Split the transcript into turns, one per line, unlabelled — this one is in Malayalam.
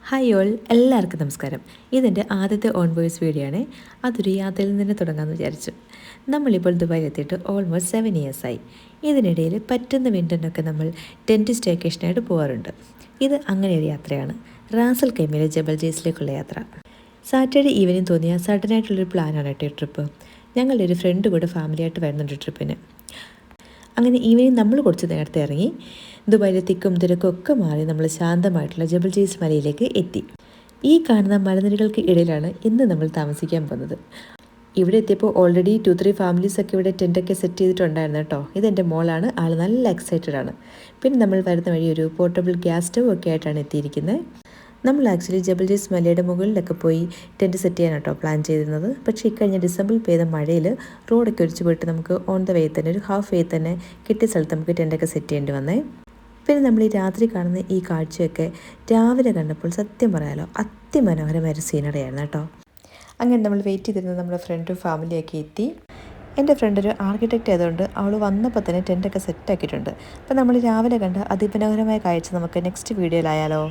ഹായ് ഓൾ, എല്ലാവർക്കും നമസ്കാരം. ഇതെൻ്റെ ആദ്യത്തെ ഓൺ വോയിസ് വീഡിയോ ആണ്. അതൊരു യാത്രയിൽ നിന്ന് തുടങ്ങാമെന്ന് വിചാരിച്ചു. നമ്മളിപ്പോൾ ദുബായിലെത്തിയിട്ട് ഓൾമോസ്റ്റ് 7 ഇയേഴ്സ് ആയി. ഇതിനിടയിൽ പറ്റുന്ന വിൻ്ററിനൊക്കെ നമ്മൾ ടെൻറ്റ് സ്റ്റേക്കേഷനായിട്ട് പോകാറുണ്ട്. ഇത് അങ്ങനെ ഒരു യാത്രയാണ്, റാസൽ കൈമയിലെ ജബൽ ജെയ്സിലേക്കുള്ള യാത്ര. സാറ്റർഡേ ഈവനിങ് തോന്നിയ സഡനായിട്ടുള്ളൊരു പ്ലാനാണ് കേട്ടോ ഈ ട്രിപ്പ്. ഞങ്ങളുടെ ഒരു ഫ്രണ്ട് കൂടെ ഫാമിലിയായിട്ട് വരുന്നുണ്ട് ട്രിപ്പിന്. അങ്ങനെ ഈവനിങ് നമ്മൾ കുറച്ച് നേരത്തെ ഇറങ്ങി ദുബായിലെ തിക്കും തിരക്കും ഒക്കെ മാറി നമ്മൾ ശാന്തമായിട്ടുള്ള ജബൽ ജെയ്സ് മലയിലേക്ക് എത്തി. ഈ കാണുന്ന മലനിരകൾക്ക് ഇടയിലാണ് ഇന്ന് നമ്മൾ താമസിക്കാൻ പോകുന്നത്. ഇവിടെ എത്തിയപ്പോൾ ഓൾറെഡി 2-3 ഫാമിലീസൊക്കെ ഇവിടെ ടെൻറ്റൊക്കെ സെറ്റ് ചെയ്തിട്ടുണ്ടായിരുന്നു കേട്ടോ. ഇതെൻ്റെ മോളാണ്, ആൾ നല്ല എക്സൈറ്റഡ് ആണ്. പിന്നെ നമ്മൾ വരുന്ന വഴി ഒരു പോർട്ടബിൾ ഗ്യാസ് സ്റ്റവ് ഒക്കെ ആയിട്ടാണ് എത്തിയിരിക്കുന്നത്. നമ്മൾ ആക്ച്വലി ജബൽ ജെയ്സ് മലയുടെ മുകളിലൊക്കെ പോയി ടെൻറ്റ് സെറ്റ് ചെയ്യാൻ കേട്ടോ പ്ലാൻ ചെയ്തിരുന്നത്. പക്ഷേ ഇക്കഴിഞ്ഞ ഡിസംബറിൽ പെയ്ത മഴയിൽ റോഡൊക്കെ ഒഴിച്ച് പോയിട്ട് നമുക്ക് ഓൺ ദ വേ തന്നെ ഒരു ഹാഫ് വേ തന്നെ കിട്ടിയ സ്ഥലത്ത് നമുക്ക് ടെൻറ്റൊക്കെ സെറ്റ് ചെയ്യേണ്ടി വന്നേ. പിന്നെ നമ്മൾ ഈ രാത്രി കാണുന്ന ഈ കാഴ്ചയൊക്കെ രാവിലെ കണ്ടപ്പോൾ സത്യം പറയാലോ അതിമനോഹരമായൊരു സീനറിയായിരുന്നു കേട്ടോ. അങ്ങനെ നമ്മൾ വെയിറ്റ് ചെയ്തിരുന്നത് നമ്മുടെ ഫ്രണ്ടും ഫാമിലിയൊക്കെ എത്തി. എൻ്റെ ഫ്രണ്ട് ഒരു ആർക്കിടെക്റ്റ് ആയതുകൊണ്ട് അവൾ വന്നപ്പോൾ തന്നെ ടെൻറ്റൊക്കെ സെറ്റാക്കിയിട്ടുണ്ട്. അപ്പോൾ നമ്മൾ രാവിലെ കണ്ട അതിമനോഹരമായ കാഴ്ച നമുക്ക് നെക്സ്റ്റ് വീഡിയോയിലായാലോ.